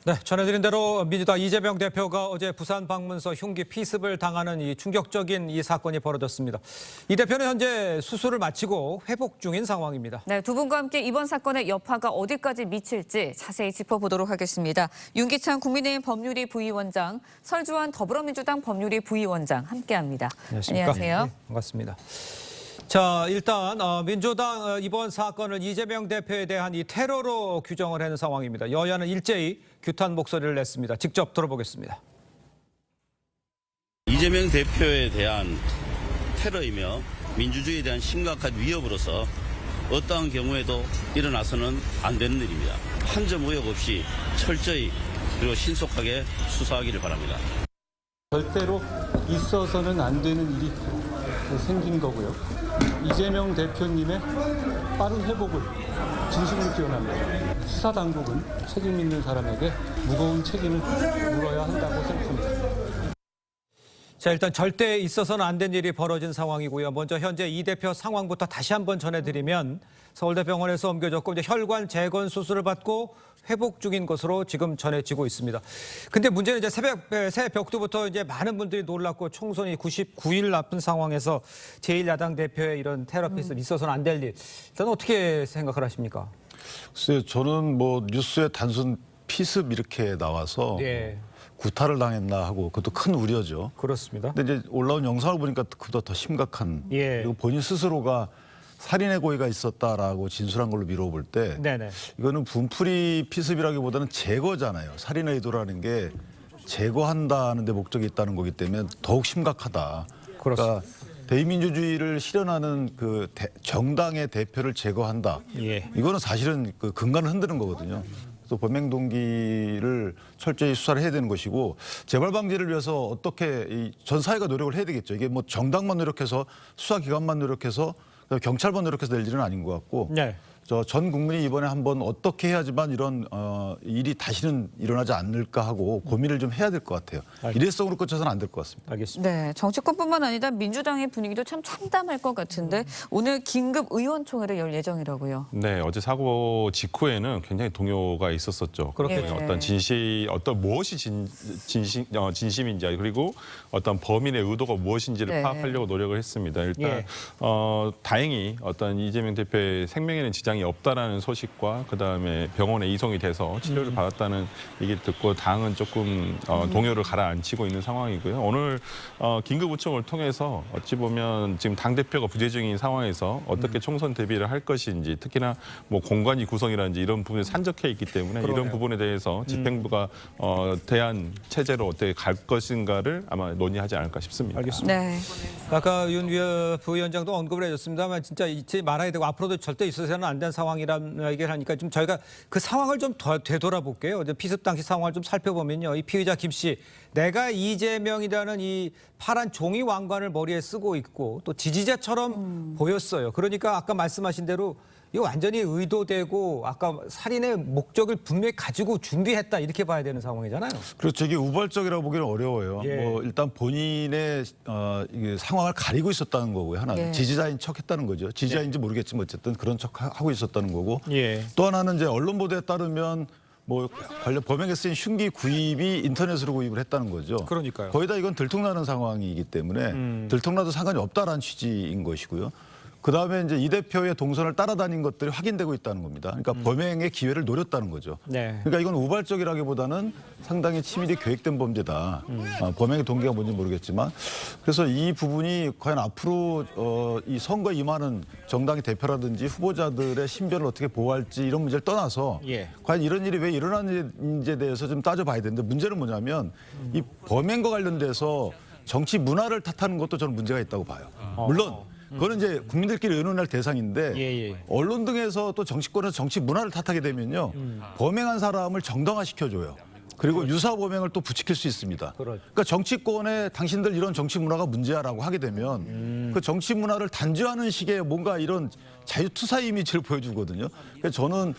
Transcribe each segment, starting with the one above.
네, 전해드린 대로 민주당 이재명 대표가 어제 부산 방문서 흉기 피습을 당하는 이 충격적인 이 사건이 벌어졌습니다. 이 대표는 현재 수술을 마치고 회복 중인 상황입니다. 네, 두 분과 함께 이번 사건의 여파가 어디까지 미칠지 자세히 짚어보도록 하겠습니다. 윤기찬 국민의힘 법률위 부위원장, 설주환 더불어민주당 법률위 부위원장 함께합니다. 안녕하세요. 네, 반갑습니다. 자, 일단 민주당 이번 사건을 이재명 대표에 대한 이 테러로 규정을 하는 상황입니다. 여야는 일제히 규탄 목소리를 냈습니다. 직접 들어보겠습니다. 이재명 대표에 대한 테러이며 민주주의에 대한 심각한 위협으로서 어떠한 경우에도 일어나서는 안 되는 일입니다. 한 점 의혹 없이 철저히 그리고 신속하게 수사하기를 바랍니다. 절대로 있어서는 안 되는 일이 생긴 거고요. 이재명 대표님의 빠른 회복을 진심으로 기원합니다. 수사당국은 책임 있는 사람에게 무거운 책임을 물어야 한다고 생각합니다. 자, 일단 절대 있어서는 안 된 일이 벌어진 상황이고요. 먼저 현재 이 대표 상황부터 다시 한번 전해드리면 서울대병원에서 옮겨졌고 이제 혈관 재건 수술을 받고 회복 중인 것으로 지금 전해지고 있습니다. 근데 문제는 이제 새 벽두부터 이제 많은 분들이 놀랐고 총선이 99일 남은 상황에서 제1야당 대표의 이런 테러피스 있어서는 안 될 일. 일단 어떻게 생각을 하십니까? 글쎄요, 저는 뭐 뉴스에 단순 피습 이렇게 나와서 예. 구타를 당했나 하고 그것도 큰 우려죠. 그렇습니다. 근데 이제 올라온 영상을 보니까 그보다 더 심각한. 예. 그리고 본인 스스로가 살인의 고의가 있었다라고 진술한 걸로 미뤄볼 때 네네. 이거는 분풀이 피습이라기보다는 제거잖아요. 살인의 의도라는 게 제거한다는 데 목적이 있다는 거기 때문에 더욱 심각하다. 그러니까 대의민주주의를 실현하는 그 정당의 대표를 제거한다. 예. 이거는 사실은 그 근간을 흔드는 거거든요. 또 범행 동기를 철저히 수사를 해야 되는 것이고 재발 방지를 위해서 어떻게 전 사회가 노력을 해야 되겠죠. 이게 뭐 정당만 노력해서 수사기관만 노력해서 경찰만 노력해서 될 일은 아닌 것 같고 네. 전 국민이 이번에 한번 어떻게 해야지만 이런 일이 다시는 일어나지 않을까 하고 고민을 좀 해야 될 것 같아요. 일회성으로 끝쳐서는 안 될 것 같습니다. 알겠습니다. 네, 정치권뿐만 아니라 민주당의 분위기도 참 참담할 것 같은데 오늘 긴급 의원총회를 열 예정이라고요. 네, 어제 사고 직후에는 굉장히 동요가 있었었죠. 그렇겠죠. 어떤 어떤 무엇이 진심인지 그리고 어떤 범인의 의도가 무엇인지를 네. 파악하려고 노력을 했습니다. 일단 예. 다행히 어떤 이재명 대표의 생명에는 지장이 없다라는 소식과 그다음에 병원에 이송이 돼서 치료를 받았다는 얘기를 듣고 당은 조금 동요를 가라앉히고 있는 상황이고요. 오늘 긴급 의총을 통해서 어찌 보면 지금 당 대표가 부재 중인 상황에서 어떻게 총선 대비를 할 것인지 특히나 뭐 공관위 구성이라든지 이런 부분에 산적해 있기 때문에 그러네요. 이런 부분에 대해서 집행부가 대안 체제로 어떻게 갈 것인가를 아마 논의하지 않을까 싶습니다. 알겠습니다. 네. 아까 윤 부위원장도 언급을 해줬습니다만 진짜 잊지 말아야 되고 앞으로도 절대 있어서는 안 된 상황이라는 얘기를 하니까 좀 저희가 그 상황을 좀 되돌아볼게요. 피습 당시 상황을 좀 살펴보면요. 이 피의자 김 씨, 내가 이재명이라는 이 파란 종이 왕관을 머리에 쓰고 있고 또 지지자처럼 보였어요. 그러니까 아까 말씀하신 대로 이거 완전히 의도되고 아까 살인의 목적을 분명히 가지고 준비했다 이렇게 봐야 되는 상황이잖아요. 그렇죠. 이게 우발적이라고 보기는 어려워요. 예. 뭐 일단 본인의 이게 상황을 가리고 있었다는 거고요. 하나는 예. 지지자인 척했다는 거죠. 지지자인지 모르겠지만 어쨌든 그런 척하고 있었다는 거고. 예. 또 하나는 이제 언론 보도에 따르면 뭐 관련 범행에 쓰인 흉기 구입이 인터넷으로 구입을 했다는 거죠. 그러니까요. 거의 다 이건 들통나는 상황이기 때문에 들통나도 상관이 없다라는 취지인 것이고요. 그다음에 이제 이 대표의 동선을 따라다닌 것들이 확인되고 있다는 겁니다. 그러니까 범행의 기회를 노렸다는 거죠. 네. 그러니까 이건 우발적이라기보다는 상당히 치밀히 계획된 범죄다. 범행의 동기가 뭔지 모르겠지만 그래서 이 부분이 과연 앞으로 이 선거에 임하는 정당의 대표라든지 후보자들의 신변을 어떻게 보호할지 이런 문제를 떠나서 예. 과연 이런 일이 왜 일어났는지에 대해서 좀 따져봐야 되는데 문제는 뭐냐면 이 범행과 관련돼서 정치 문화를 탓하는 것도 저는 문제가 있다고 봐요. 물론 그거는 이제 국민들끼리 의논할 대상인데 예. 언론 등에서 또 정치권에서 정치 문화를 탓하게 되면요. 범행한 사람을 정당화시켜줘요. 그리고 유사 범행을 또 부추길 수 있습니다. 그러니까 정치권에 당신들 이런 정치 문화가 문제야라고 하게 되면 그 정치 문화를 단죄하는 식의 뭔가 이런 자유투사 이미지를 보여주거든요. 그래서 저는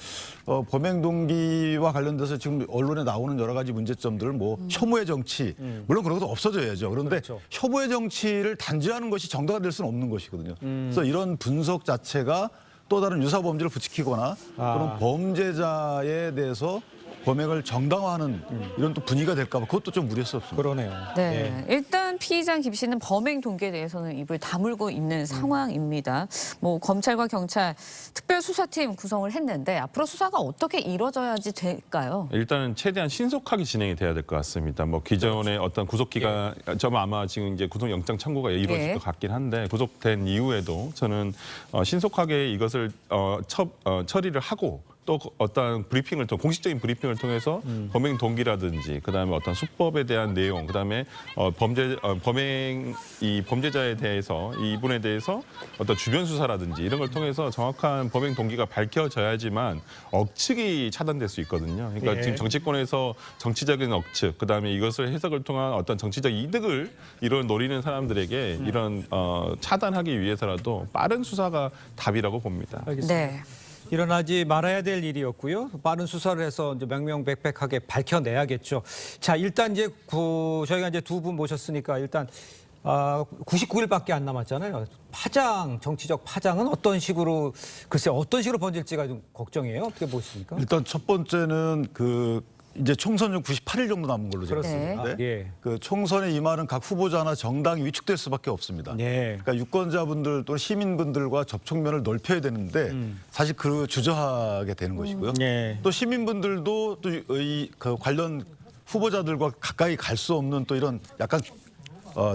범행 동기와 관련돼서 지금 언론에 나오는 여러 가지 문제점들을 뭐 혐오의 정치, 물론 그런 것도 없어져야죠. 그런데 그렇죠. 혐오의 정치를 단죄하는 것이 정당화 될 수는 없는 것이거든요. 그래서 이런 분석 자체가 또 다른 유사 범죄를 부추기거나 또는 범죄자에 대해서 범행을 정당화하는 이런 또 분위기가 될까 봐 그것도 좀 우려스럽습니다. 그러네요. 네, 일단 피의자 김 씨는 범행 동기에 대해서는 입을 다물고 있는 상황입니다. 뭐 검찰과 경찰 특별수사팀 구성을 했는데 앞으로 수사가 어떻게 이루어져야지 될까요? 일단은 최대한 신속하게 진행이 돼야 될 것 같습니다. 뭐 기존의 어떤 구속 기간, 좀 아마 지금 이제 구속영장 청구가 이루어질 예. 것 같긴 한데 구속된 이후에도 저는 신속하게 이것을 처리를 하고. 또 어떤 브리핑을 통 공식적인 브리핑을 통해서 범행 동기라든지 그다음에 어떤 수법에 대한 내용 그다음에 범죄자에 대해서 이분에 대해서 어떤 주변 수사라든지 이런 걸 통해서 정확한 범행 동기가 밝혀져야지만 억측이 차단될 수 있거든요. 그러니까 예. 지금 정치권에서 정치적인 억측 그다음에 이것을 해석을 통한 어떤 정치적 이득을 노리는 사람들에게 이런 차단하기 위해서라도 빠른 수사가 답이라고 봅니다. 알겠습니다. 네. 일어나지 말아야 될 일이었고요. 빠른 수사를 해서 이제 명명백백하게 밝혀내야겠죠. 자, 일단 이제 저희가 이제 두 분 모셨으니까 일단 99일밖에 안 남았잖아요. 정치적 파장은 어떤 식으로 번질지가 좀 걱정이에요. 어떻게 보십니까? 일단 첫 번째는 이제 총선은 98일 정도 남은 걸로 제가 그렇습니다. 보는데 예. 그 총선에 임하는 각 후보자나 정당이 위축될 수밖에 없습니다. 예. 그러니까 유권자분들 또는 시민분들과 접촉면을 넓혀야 되는데 사실 주저하게 되는 것이고요. 예. 또 시민분들도 또 그 관련 후보자들과 가까이 갈 수 없는 또 이런 약간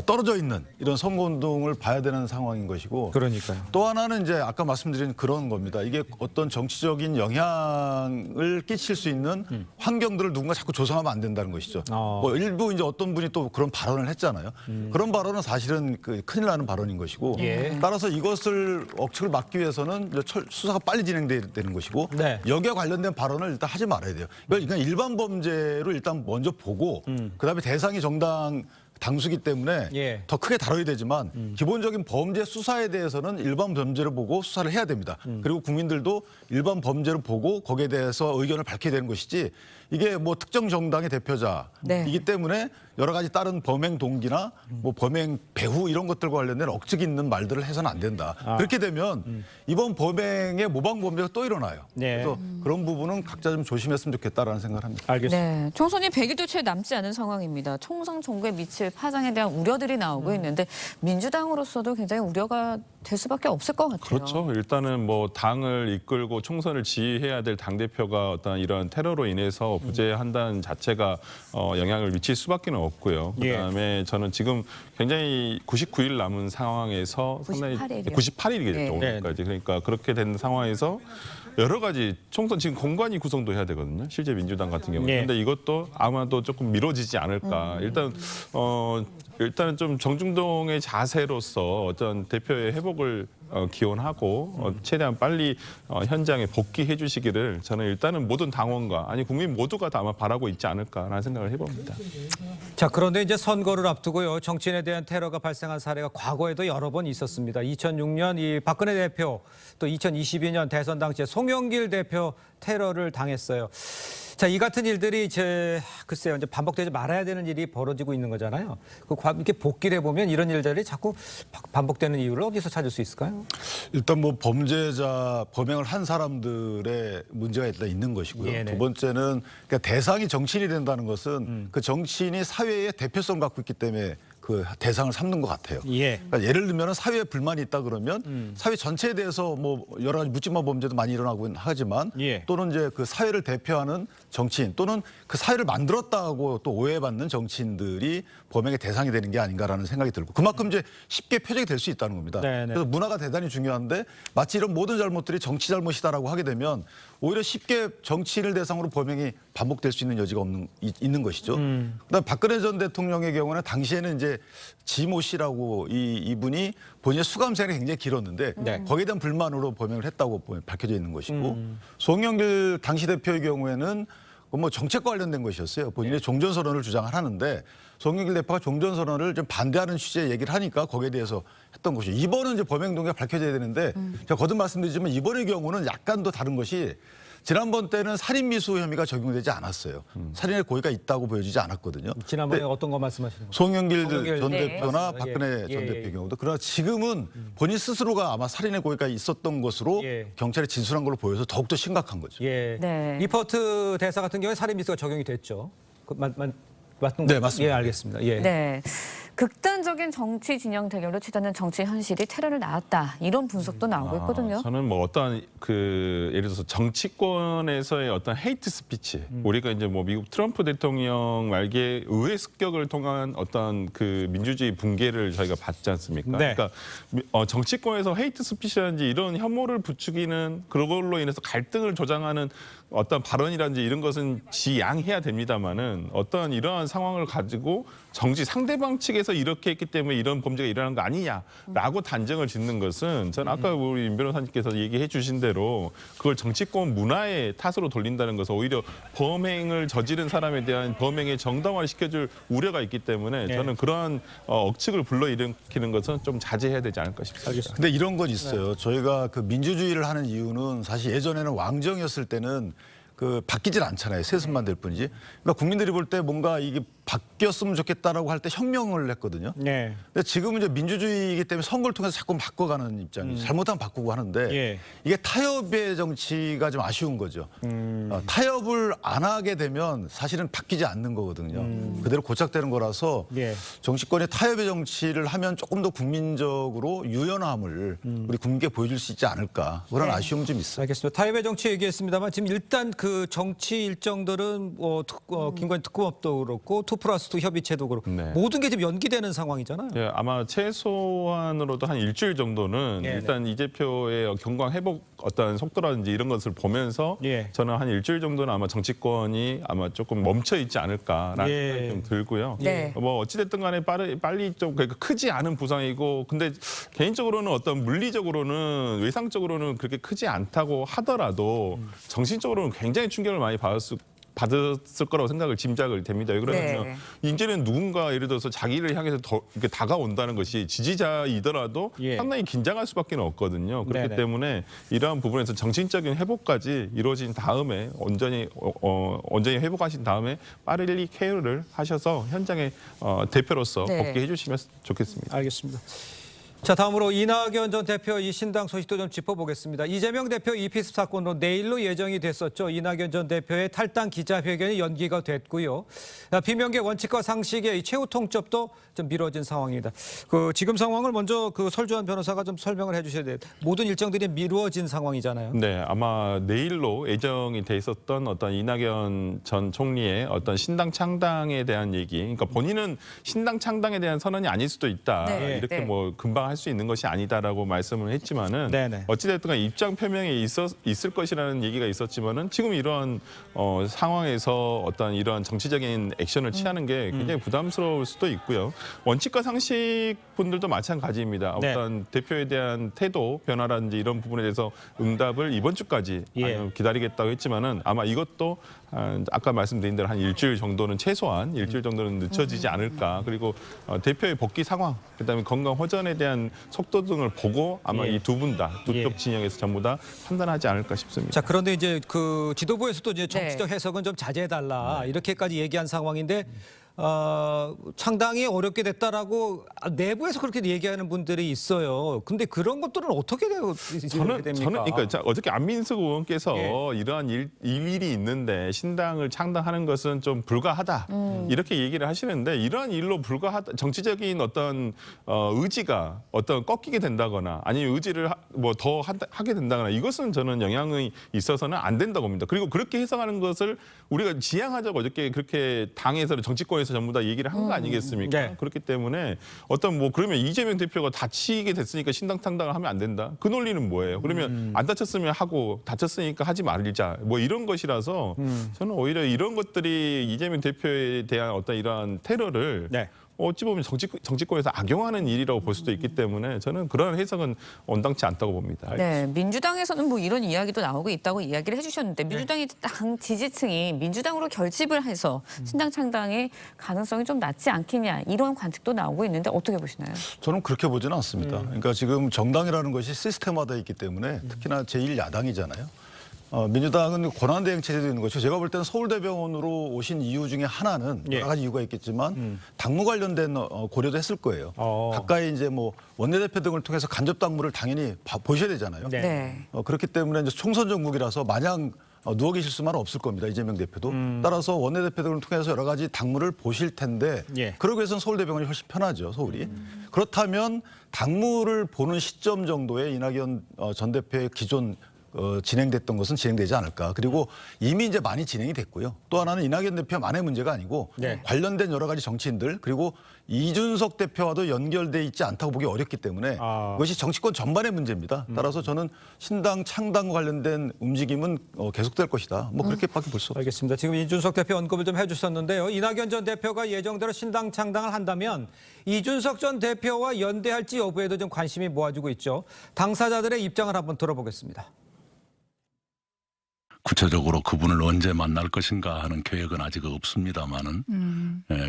떨어져 있는 이런 선거운동을 봐야 되는 상황인 것이고 그러니까요. 또 하나는 이제 아까 말씀드린 그런 겁니다. 이게 어떤 정치적인 영향을 끼칠 수 있는 환경들을 누군가 자꾸 조성하면 안 된다는 것이죠. 뭐 일부 이제 어떤 분이 또 그런 발언을 했잖아요. 그런 발언은 사실은 큰일 나는 발언인 것이고 예. 따라서 이것을 억측을 막기 위해서는 이제 수사가 빨리 진행돼야 되는 것이고 네. 여기에 관련된 발언을 일단 하지 말아야 돼요. 그러니까 일반 범죄로 일단 먼저 보고 그다음에 대상이 정당 당수기 때문에 예. 더 크게 다뤄야 되지만 기본적인 범죄 수사에 대해서는 일반 범죄를 보고 수사를 해야 됩니다. 그리고 국민들도 일반 범죄를 보고 거기에 대해서 의견을 밝혀야 되는 것이지 이게 뭐 특정 정당의 대표자이기 네. 때문에 여러 가지 다른 범행 동기나 뭐 범행 배후 이런 것들과 관련된 억측이 있는 말들을 해서는 안 된다. 그렇게 되면 이번 범행의 모방 범죄가 또 일어나요. 네. 그래서 그런 부분은 각자 좀 조심했으면 좋겠다라는 생각을 합니다. 알겠습니다. 네, 총선이 100일도 채 남지 않은 상황입니다. 총선 정국에 미칠 파장에 대한 우려들이 나오고 있는데 민주당으로서도 굉장히 우려가 될 수밖에 없을 것 같아요. 그렇죠. 일단은 뭐 당을 이끌고 총선을 지휘해야 될 당대표가 어떤 이런 테러로 인해서 부재한다는 자체가 영향을 미칠 수밖에 없고요. 예. 그다음에 저는 지금 굉장히 99일 남은 상황에서 상당히 98일 이요. 98일이겠죠. 네. 오늘까지. 그러니까 그렇게 된 상황에서 여러 가지 총선 지금 공관위 구성도 해야 되거든요. 실제 민주당 같은 경우는. 예. 근데 이것도 아마도 조금 미뤄지지 않을까. 일단은 좀 정중동의 자세로서 어떤 대표의 회복을 기원하고 최대한 빨리 현장에 복귀해 주시기를 저는 일단은 모든 당원과 국민 모두가 다 아마 바라고 있지 않을까라는 생각을 해봅니다. 자, 그런데 이제 선거를 앞두고요. 정치인에 대한 테러가 발생한 사례가 과거에도 여러 번 있었습니다. 2006년 이 박근혜 대표, 또 2022년 대선 당시에 송영길 대표 테러를 당했어요. 자, 이 같은 일들이 글쎄요, 이제 반복되지 말아야 되는 일이 벌어지고 있는 거잖아요. 이렇게 복기를 해보면 이런 일들이 자꾸 반복되는 이유를 어디서 찾을 수 있을까요? 일단 뭐 범행을 한 사람들의 문제가 일단 있는 것이고요. 네네. 두 번째는 그러니까 대상이 정치인이 된다는 것은 그 정치인이 사회의 대표성을 갖고 있기 때문에 그 대상을 삼는 것 같아요. 예. 그러니까 예를 들면 사회에 불만이 있다 그러면 사회 전체에 대해서 뭐 여러 가지 묻지마 범죄도 많이 일어나고 하지만 예. 또는 이제 그 사회를 대표하는 정치인 또는 그 사회를 만들었다고 또 오해받는 정치인들이 범행의 대상이 되는 게 아닌가라는 생각이 들고 그만큼 이제 쉽게 표적이 될 수 있다는 겁니다. 네네. 그래서 문화가 대단히 중요한데 마치 이런 모든 잘못들이 정치 잘못이다라고 하게 되면 오히려 쉽게 정치인을 대상으로 범행이 반복될 수 있는 여지가 있는 것이죠. 그다음 박근혜 전 대통령의 경우는 당시에는 이제 지모 씨라고 이분이 본인의 수감 생활이 굉장히 길었는데 네. 거기에 대한 불만으로 범행을 했다고 밝혀져 있는 것이고 송영길 당시 대표의 경우에는 뭐 정책과 관련된 것이었어요. 본인의 종전선언을 주장을 하는데 송영길 대표가 종전선언을 좀 반대하는 취지의 얘기를 하니까 거기에 대해서 했던 것이죠. 이번은 이제 범행 동기가 밝혀져야 되는데 제가 거듭 말씀드리지만 이번의 경우는 약간 더 다른 것이 지난번 때는 살인미수 혐의가 적용되지 않았어요. 살인의 고의가 있다고 보여지지 않았거든요. 지난번에 근데 어떤 거 말씀하시는 거예요? 송영길 전 네. 대표나 맞습니다. 박근혜 예, 전 예, 대표의 예. 경우도 그러나 지금은 본인 스스로가 아마 살인의 고의가 있었던 것으로 예. 경찰에 진술한 걸로 보여서 더욱더 심각한 거죠. 예. 네. 리퍼트 대사 같은 경우에 살인 미수가 적용이 됐죠. 맞는 네, 맞습니다. 예, 알겠습니다. 예. 네. 극단적인 정치 진영 대결로 치닫는 정치 현실이 테러를 낳았다. 이런 분석도 나오고 있거든요. 저는 뭐 어떤 그 예를 들어서 정치권에서의 어떤 헤이트 스피치, 우리가 이제 뭐 미국 트럼프 대통령 말기에 의회 습격을 통한 어떤 그 민주주의 붕괴를 저희가 봤지 않습니까? 네. 그러니까 정치권에서 헤이트 스피치라든지 이런 혐오를 부추기는 그걸로 인해서 갈등을 조장하는 어떤 발언이라든지 이런 것은 지양해야 됩니다만은 어떤 이러한 상황을 가지고 정치 상대방 측에서 이렇게 했기 때문에 이런 범죄가 일어난 거 아니냐라고 단정을 짓는 것은 저는 아까 우리 임 변호사님께서 얘기해 주신 대로 그걸 정치권 문화의 탓으로 돌린다는 것은 오히려 범행을 저지른 사람에 대한 범행의 정당화를 시켜줄 우려가 있기 때문에 저는 그러한 억측을 불러일으키는 것은 좀 자제해야 되지 않을까 싶습니다. 근데 이런 건 있어요. 저희가 그 민주주의를 하는 이유는 사실 예전에는 왕정이었을 때는 그 바뀌질 않잖아요. 세습만 될 뿐이지. 그러니까 국민들이 볼 때 뭔가 이게 바뀌었으면 좋겠다라고 할 때 혁명을 했거든요. 네. 근데 지금은 이제 민주주의이기 때문에 선거를 통해서 자꾸 바꿔가는 입장이죠. 잘못하면 바꾸고 하는데 예. 이게 타협의 정치가 좀 아쉬운 거죠. 타협을 안 하게 되면 사실은 바뀌지 않는 거거든요. 그대로 고착되는 거라서 예. 정치권의 타협의 정치를 하면 조금 더 국민적으로 유연함을 우리 국민께 보여줄 수 있지 않을까 그런 아쉬움이 좀 있어요. 알겠습니다. 타협의 정치 얘기했습니다만 지금 일단 그 정치 일정들은 김건희 특검법도 그렇고 2+2 협의체도 그렇고 네. 모든 게 지금 연기되는 상황이잖아요. 예, 아마 최소한으로도 한 일주일 정도는 네, 일단 이재표의 경광 회복 어떤 속도라든지 이런 것을 보면서 예. 저는 한 일주일 정도는 아마 정치권이 아마 조금 멈춰 있지 않을까라는 예. 생각이 좀 들고요. 네. 뭐 어찌됐든 간에 빨리 좀 그러니까 크지 않은 부상이고 근데 개인적으로는 어떤 물리적으로는 외상적으로는 그렇게 크지 않다고 하더라도 정신적으로는 굉장히 충격을 많이 받았을 거라고 짐작을 됩니다. 왜 그러냐면 네. 이제는 누군가 예를 들어서 자기를 향해서 더 이렇게 다가온다는 것이 지지자이더라도 예. 상당히 긴장할 수밖에 없거든요. 그렇기 네네. 때문에 이러한 부분에서 정신적인 회복까지 이루어진 다음에 온전히 회복하신 다음에 빠르게 케어를 하셔서 현장의 대표로서 네. 복귀해 주시면 좋겠습니다. 알겠습니다. 자, 다음으로 이낙연 전 대표 이 신당 소식도 좀 짚어보겠습니다. 이재명 대표 이피습 사건으로 내일로 예정이 됐었죠. 이낙연 전 대표의 탈당 기자회견이 연기가 됐고요. 비명계 원칙과 상식의 이 최후 통첩도 좀 미뤄진 상황입니다. 그 지금 상황을 먼저 그 설주환 변호사가 좀 설명을 해주셔야 돼요. 모든 일정들이 미루어진 상황이잖아요. 네, 아마 내일로 예정이 돼 있었던 어떤 이낙연 전 총리의 어떤 신당 창당에 대한 얘기. 그러니까 본인은 신당 창당에 대한 선언이 아닐 수도 있다. 네, 이렇게 네. 뭐 금방 할 수 있는 것이 아니다라고 말씀을 했지만은 네네. 어찌됐든 간 입장 표명이 있을 것이라는 얘기가 있었지만은 지금 이러한 상황에서 어떤 이러한 정치적인 액션을 취하는 게 굉장히 부담스러울 수도 있고요. 원칙과 상식 분들도 마찬가지입니다. 네. 어떤 대표에 대한 태도 변화라든지 이런 부분에 대해서 응답을 이번 주까지 예. 기다리겠다고 했지만은 아마 이것도 아까 말씀드린 대로 한 일주일 정도는 최소한 일주일 정도는 늦춰지지 않을까. 그리고 대표의 복귀 상황, 그다음에 건강 호전에 대한 속도 등을 보고 아마 예. 이 두 분 다 두 쪽 예. 진영에서 전부 다 판단하지 않을까 싶습니다. 자, 그런데 이제 그 지도부에서도 이제 네. 정치적 해석은 좀 자제해달라 이렇게까지 얘기한 상황인데 상당히 어렵게 됐다라고 내부에서 그렇게 얘기하는 분들이 있어요. 근데 그런 것들은 어떻게 저는 됩니까? 그러니까 어저께 안민석 의원께서 예. 이러한 일이 있는데 신당을 창당하는 것은 좀 불가하다 이렇게 얘기를 하시는데 이러한 일로 불가하다 정치적인 어떤 의지가 어떤 꺾이게 된다거나 아니면 의지를 뭐 더 하게 된다거나 이것은 저는 영향이 있어서는 안 된다고 봅니다. 그리고 그렇게 해석하는 것을 우리가 지향하자고 어저께 그렇게 당에서 정치권에서 전부 다 얘기를 한 거 아니겠습니까? 네. 그렇기 때문에 어떤 뭐 그러면 이재명 대표가 다치게 됐으니까 신당 창당을 하면 안 된다. 그 논리는 뭐예요? 그러면 안 다쳤으면 하고 다쳤으니까 하지 말자. 뭐 이런 것이라서 저는 오히려 이런 것들이 이재명 대표에 대한 어떤 이러한 테러를 네. 어찌 보면 정치권에서 악용하는 일이라고 볼 수도 있기 때문에 저는 그런 해석은 온당치 않다고 봅니다. 네, 민주당에서는 뭐 이런 이야기도 나오고 있다고 이야기를 해주셨는데 민주당이 당 지지층이 민주당으로 결집을 해서 신당 창당의 가능성이 좀 낮지 않겠냐 이런 관측도 나오고 있는데 어떻게 보시나요? 저는 그렇게 보지는 않습니다. 그러니까 지금 정당이라는 것이 시스템화되어 있기 때문에 특히나 제1야당이잖아요. 민주당은 권한대행 체제도 있는 거죠. 제가 볼 때는 서울대병원으로 오신 이유 중에 하나는 예. 여러 가지 이유가 있겠지만 당무 관련된 고려도 했을 거예요. 가까이 이제 뭐 원내대표 등을 통해서 간접 당무를 당연히 보셔야 되잖아요. 네. 네. 그렇기 때문에 이제 총선 정국이라서 마냥 누워 계실 수만은 없을 겁니다. 이재명 대표도. 따라서 원내대표 등을 통해서 여러 가지 당무를 보실 텐데 예. 그러기 위해서는 서울대병원이 훨씬 편하죠. 서울이. 그렇다면 당무를 보는 시점 정도에 이낙연 전 대표의 기존 진행됐던 것은 진행되지 않을까. 그리고 이미 이제 많이 진행이 됐고요. 또 하나는 이낙연 대표만의 문제가 아니고 네. 관련된 여러 가지 정치인들 그리고 이준석 대표와도 연결돼 있지 않다고 보기 어렵기 때문에 그것이 정치권 전반의 문제입니다. 따라서 저는 신당 창당과 관련된 움직임은 계속될 것이다. 뭐 그렇게밖에 볼 수 없습니다. 알겠습니다. 지금 이준석 대표 언급을 좀 해주셨는데요. 이낙연 전 대표가 예정대로 신당 창당을 한다면 이준석 전 대표와 연대할지 여부에도 좀 관심이 모아지고 있죠. 당사자들의 입장을 한번 들어보겠습니다. 구체적으로 그분을 언제 만날 것인가 하는 계획은 아직 없습니다만은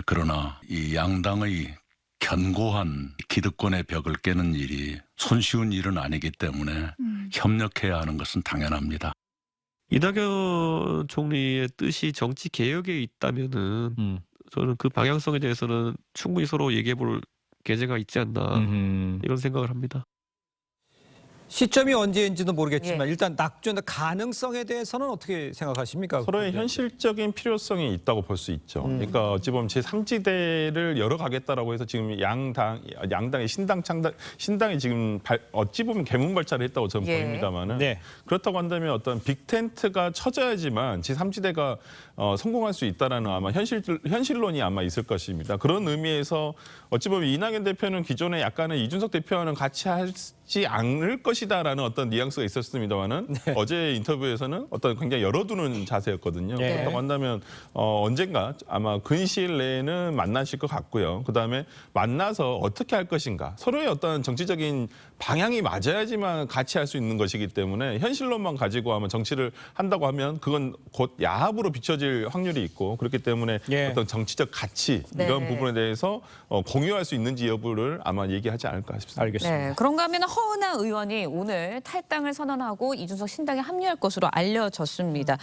그러나 이 양당의 견고한 기득권의 벽을 깨는 일이 손쉬운 일은 아니기 때문에 협력해야 하는 것은 당연합니다. 이낙연 총리의 뜻이 정치 개혁에 있다면은 저는 그 방향성에 대해서는 충분히 서로 얘기해볼 계제가 있지 않나 이런 생각을 합니다. 시점이 언제인지도 모르겠지만 예. 일단 낙존의 가능성에 대해서는 어떻게 생각하십니까? 서로의 현실적인 필요성이 있다고 볼 수 있죠. 그러니까 어찌 보면 제3지대를 열어가겠다라고 해서 지금 양당의 신당이 지금 어찌 보면 개문발차를 했다고 저는 예. 보입니다만은 네. 그렇다고 한다면 어떤 빅텐트가 쳐져야지만 제3지대가 성공할 수 있다라는 아마 현실론이 아마 있을 것입니다. 그런 의미에서 어찌 보면 이낙연 대표는 기존에 약간은 이준석 대표와는 같이 하지 않을 것이다라는 어떤 뉘앙스가 있었습니다만은 어제 인터뷰에서는 어떤 굉장히 열어두는 자세였거든요. 네. 그렇다고 한다면 언젠가 아마 근시일 내에는 만나실 것 같고요. 그다음에 만나서 어떻게 할 것인가 서로의 어떤 정치적인 방향이 맞아야지만 같이 할 수 있는 것이기 때문에 현실론만 가지고 아마 정치를 한다고 하면 그건 곧 야합으로 비춰질 확률이 있고 그렇기 때문에 예. 어떤 정치적 가치 네. 이런 부분에 대해서 공유할 수 있는지 여부를 아마 얘기하지 않을까 싶습니다. 알겠습니다. 네, 그런가 하면 허은하 의원이 오늘 탈당을 선언하고 이준석 신당에 합류할 것으로 알려졌습니다.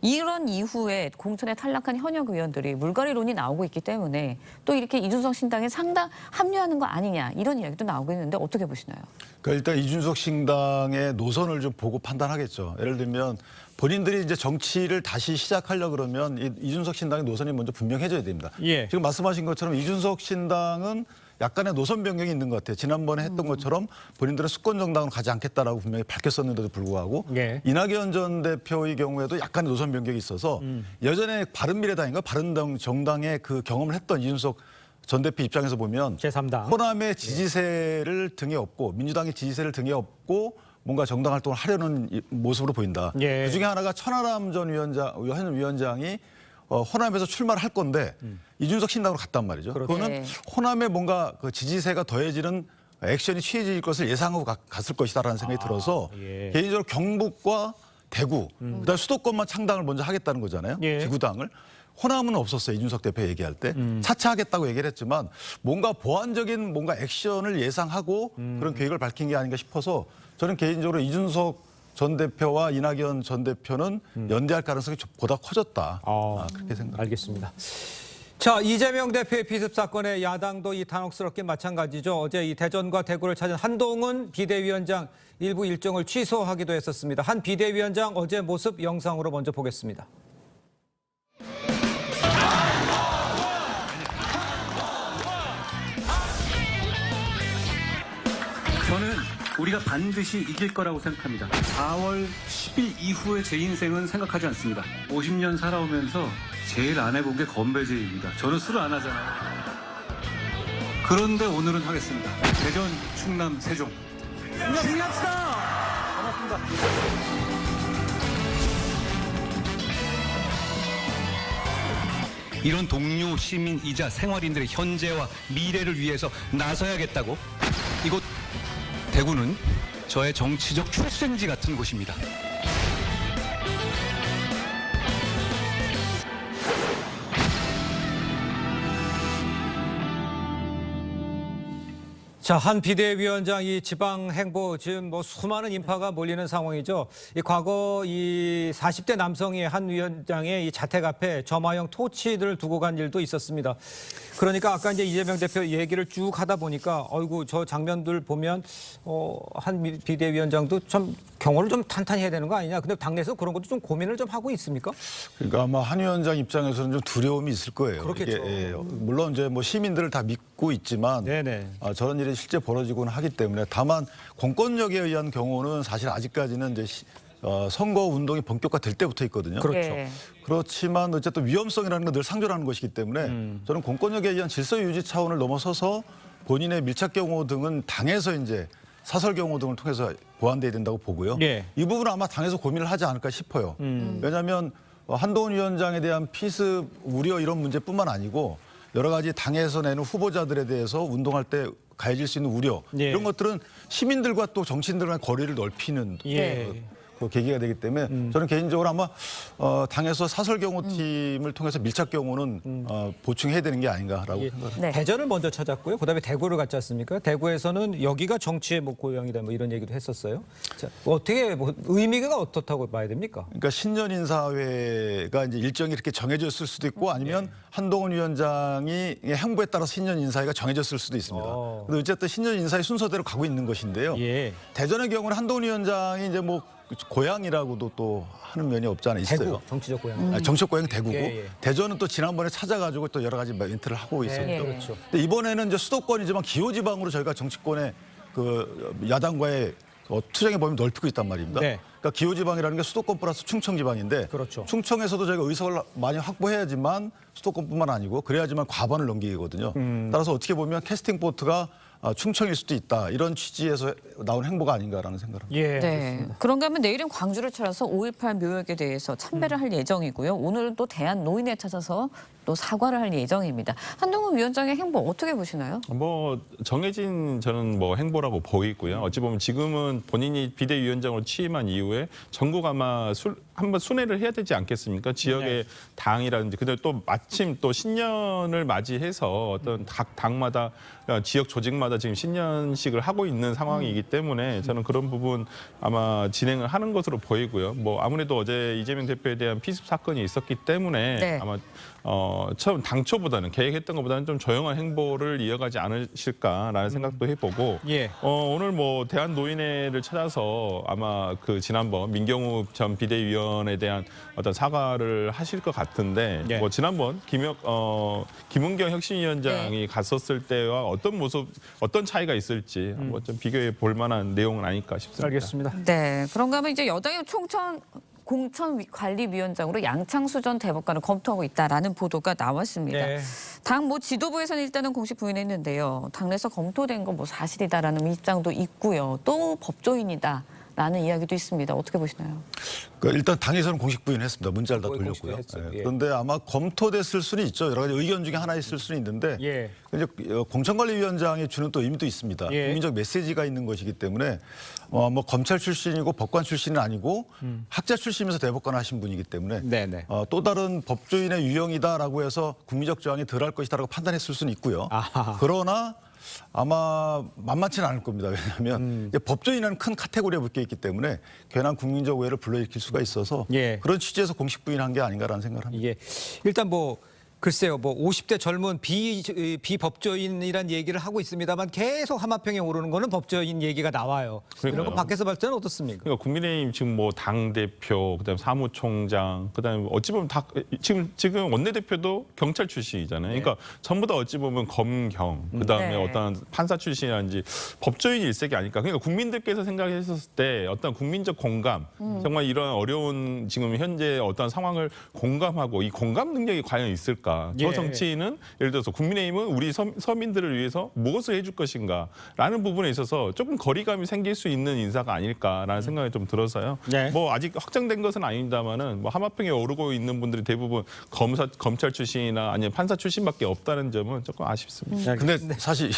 이런 이후에 공천에 탈락한 현역 의원들이 물갈이론이 나오고 있기 때문에 또 이렇게 이준석 신당에 상당 합류하는 거 아니냐 이런 이야기도 나오고 있는데 어떻게 보시나요? 그러니까 일단 이준석 신당의 노선을 좀 보고 판단하겠죠. 예를 들면 본인들이 이제 정치를 다시 시작하려 그러면 이준석 신당의 노선이 먼저 분명해져야 됩니다. 예. 지금 말씀하신 것처럼 이준석 신당은 약간의 노선 변경이 있는 것 같아요. 지난번에 했던 것처럼 본인들은 수권 정당으로 가지 않겠다라고 분명히 밝혔었는데도 불구하고 예. 이낙연 전 대표의 경우에도 약간의 노선 변경이 있어서 예전에 바른미래당인가 바른당 정당의 그 경험을 했던 이준석 전 대표 입장에서 보면 제3당. 호남의 지지세를 등에 업고 민주당의 지지세를 등에 업고 뭔가 정당 활동을 하려는 모습으로 보인다. 예. 그중에 하나가 천하람 전 현 위원장이 호남에서 출마를 할 건데 이준석 신당으로 갔단 말이죠. 그렇죠. 그거는 네. 호남에 뭔가 그 지지세가 더해지는 액션이 취해질 것을 예상하고 갔을 것이다라는 생각이 들어서 예. 개인적으로 경북과 대구, 그다음 수도권만 창당을 먼저 하겠다는 거잖아요. 예. 지구당을. 호남은 없었어요. 이준석 대표 얘기할 때. 차차 하겠다고 얘기를 했지만 뭔가 보완적인 뭔가 액션을 예상하고 그런 계획을 밝힌 게 아닌가 싶어서 저는 개인적으로 이준석 전 대표와 이낙연 전 대표는 연대할 가능성이 보다 커졌다. 그렇게 생각합니다. 알겠습니다. 자, 이재명 대표의 비습 사건에 야당도 이 당혹스럽게 마찬가지죠. 어제 이 대전과 대구를 찾은 한동훈 비대위원장 일부 일정을 취소하기도 했었습니다. 한 비대위원장 어제 모습 영상으로 먼저 보겠습니다. 저는 우리가 반드시 이길 거라고 생각합니다. 4월 10일 이후의 제 인생은 생각하지 않습니다. 50년 살아오면서 제일 안 해본 게 건배제입니다. 저는 술을 안 하잖아요. 그런데 오늘은 하겠습니다. 대전, 충남, 세종. 승리합시다! 반갑습니다. 이런 동료 시민이자 생활인들의 현재와 미래를 위해서 나서야겠다고 이곳 대구는 저의 정치적 출생지 같은 곳입니다. 자, 한 비대위원장 이 지방 행보 지금 뭐 수많은 인파가 몰리는 상황이죠. 이 과거 이 40대 남성이 한 위원장의 이 자택 앞에 점화형 토치들을 두고 간 일도 있었습니다. 그러니까 아까 이제 이재명 대표 얘기를 쭉 하다 보니까 어이구 저 장면들 보면 한 비대위원장도 좀 경호를 좀 탄탄히 해야 되는 거 아니냐. 근데 당내에서 그런 것도 좀 고민을 좀 하고 있습니까? 그러니까 아마 한 위원장 입장에서는 좀 두려움이 있을 거예요. 그렇겠죠. 이게, 물론 이제 뭐 시민들을 다 믿고 있지만 네네. 저런 일이 실제 벌어지고는 하기 때문에 다만 공권력에 의한 경우는 사실 아직까지는 이제 선거 운동이 본격화될 때부터 있거든요. 그렇죠. 예. 그렇지만 어쨌든 위험성이라는 건 늘 상존하는 것이기 때문에 저는 공권력에 의한 질서 유지 차원을 넘어서서 본인의 밀착 경호 등은 당에서 이제 사설 경호 등을 통해서 보완돼야 된다고 보고요. 예. 이 부분은 아마 당에서 고민을 하지 않을까 싶어요. 왜냐하면 한동훈 위원장에 대한 피습 우려 이런 문제뿐만 아니고 여러 가지 당에서 내는 후보자들에 대해서 운동할 때 가해질 수 있는 우려 예. 이런 것들은 시민들과 또 정치인들과의 거리를 넓히는 예. 그 계기가 되기 때문에 저는 개인적으로 아마 당에서 사설 경호팀을 통해서 밀착 경호는 보충해야 되는 게 아닌가라고 생각합니다. 네. 대전을 먼저 찾았고요. 그다음에 대구를 갔지 않습니까? 대구에서는 여기가 정치의 뭐 고향이다 뭐 이런 얘기도 했었어요. 자, 어떻게 뭐 의미가 어떻다고 봐야 됩니까? 그러니까 신년 인사회가 이제 일정이 이렇게 정해졌을 수도 있고 아니면 한동훈 위원장이 행보에 따라서 신년 인사회가 정해졌을 수도 있습니다. 근데 어쨌든 신년 인사회 순서대로 가고 있는 것인데요. 예. 대전의 경우는 한동훈 위원장이 이제 뭐 고향이라고도 또 하는 면이 없지 않아 있어요. 대구 정치적 고향. 정치적 고향이 대구고 예, 예. 대전은 또 지난번에 찾아가지고 또 여러 가지 멘트를 하고 있어요. 예. 그렇죠. 근데 이번에는 이제 수도권이지만 기호지방으로 저희가 정치권의 그 야당과의 투쟁의 범위를 넓히고 있단 말입니다. 네. 그러니까 기호지방이라는 게 수도권 플러스 충청지방인데 그렇죠. 충청에서도 저희가 의석을 많이 확보해야지만 수도권뿐만 아니고 그래야지만 과반을 넘기거든요. 따라서 어떻게 보면 캐스팅 보트가 충청일 수도 있다. 이런 취지에서 나온 행보가 아닌가라는 생각을 합니다. 예. 네. 그런가 하면 내일은 광주를 찾아서 5.18 묘역에 대해서 참배를 할 예정이고요. 오늘은 또 대한노인에 찾아서 또 사과를 할 예정입니다. 한동훈 위원장의 행보 어떻게 보시나요? 뭐 정해진 저는 뭐 행보라고 보이고요. 어찌 보면 지금은 본인이 비대위원장으로 취임한 이후에 전국 아마 한번 순회를 해야 되지 않겠습니까? 지역의 당이라든지 근데 또 마침 또 신년을 맞이해서 어떤 각 당마다 지역 조직마다 지금 신년식을 하고 있는 상황이기 때문에 저는 그런 부분 아마 진행을 하는 것으로 보이고요. 뭐 아무래도 어제 이재명 대표에 대한 피습 사건이 있었기 때문에 네. 아마 처음 당초보다는 계획했던 것보다는 좀 조용한 행보를 이어가지 않으실까라는 생각도 해보고 예. 오늘 뭐 대한노인회를 찾아서 아마 그 지난번 민경욱 전 비대위원에 대한 어떤 사과를 하실 것 같은데 예. 뭐 지난번 김은경 혁신위원장이 갔었을 때와 어떤 모습 어떤 차이가 있을지 한번 좀 비교해 볼 만한 내용은 아닐까 싶습니다. 알겠습니다. 네. 그런가 하면 이제 여당의 공천관리위원장으로 양창수 전 대법관을 검토하고 있다라는 보도가 나왔습니다. 네. 당 뭐 지도부에서는 일단은 공식 부인했는데요. 당내에서 검토된 건 뭐 사실이다라는 입장도 있고요. 또 법조인이다라는 이야기도 있습니다. 어떻게 보시나요? 그러니까 일단 당에서는 공식 부인했습니다. 문자를 다 공식 돌렸고요. 부인했어요. 예. 그런데 아마 검토됐을 수는 있죠. 여러 가지 의견 중에 하나 있을 수는 있는데 예. 이제 공천관리위원장이 주는 또 의미도 있습니다. 예. 국민적 메시지가 있는 것이기 때문에 뭐 검찰 출신이고 법관 출신은 아니고 학자 출신이면서 대법관 하신 분이기 때문에 네네. 또 다른 법조인의 유형이다라고 해서 국민적 저항이 덜할 것이다라고 판단했을 수는 있고요. 아하. 그러나 아마 만만치는 않을 겁니다. 왜냐하면 이제 법조인은 큰 카테고리에 묶여 있기 때문에 괜한 국민적 오해를 불러일으킬 수가 있어서 예. 그런 취지에서 공식 부인한 게 아닌가라는 생각을 합니다. 이게 일단 뭐 글쎄요, 뭐 50대 젊은 비법조인이란 얘기를 하고 있습니다만 계속 하마평에 오르는 거는 법조인 얘기가 나와요. 이런 거 그러니까요. 밖에서 봤을 때는 어떻습니까? 그러니까 국민의힘 지금 뭐 당 대표, 그다음 사무총장, 그다음에 어찌 보면 다 지금 원내대표도 경찰 출신이잖아요. 그러니까 전부 다 어찌 보면 검경, 그다음에 네. 어떤 판사 출신이라든지 법조인 일색이 아닐까. 그러니까 국민들께서 생각했었을 때 어떤 국민적 공감, 정말 이런 어려운 지금 현재 어떤 상황을 공감하고 이 공감 능력이 과연 있을까? 예. 저 정치인은 예를 들어서 국민의힘은 우리 서민들을 위해서 무엇을 해줄 것인가라는 부분에 있어서 조금 거리감이 생길 수 있는 인사가 아닐까라는 생각이 좀 들어서요. 네. 뭐 아직 확정된 것은 아닙니다만은 뭐 하마평에 오르고 있는 분들이 대부분 검찰 출신이나 아니면 판사 출신밖에 없다는 점은 조금 아쉽습니다. 근데 사실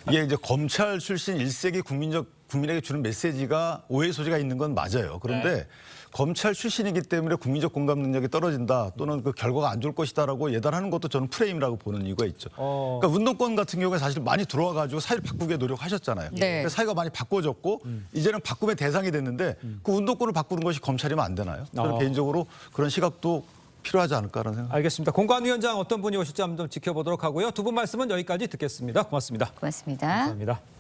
이게 이제 검찰 출신 일색이 국민에게 주는 메시지가 오해 소지가 있는 건 맞아요. 그런데 검찰 출신이기 때문에 국민적 공감 능력이 떨어진다 또는 그 결과가 안 좋을 것이다라고 예단하는 것도 저는 프레임이라고 보는 이유가 있죠. 그러니까 운동권 같은 경우에 사실 많이 들어와가지고 사회를 바꾸게 노력하셨잖아요. 네. 사회가 많이 바꿔졌고 이제는 바꿈의 대상이 됐는데 그 운동권을 바꾸는 것이 검찰이면 안 되나요? 저는 개인적으로 그런 시각도 필요하지 않을까라는 생각. 알겠습니다. 공관위원장 어떤 분이 오실지 한번 좀 지켜보도록 하고요. 두 분 말씀은 여기까지 듣겠습니다. 고맙습니다. 고맙습니다. 감사합니다.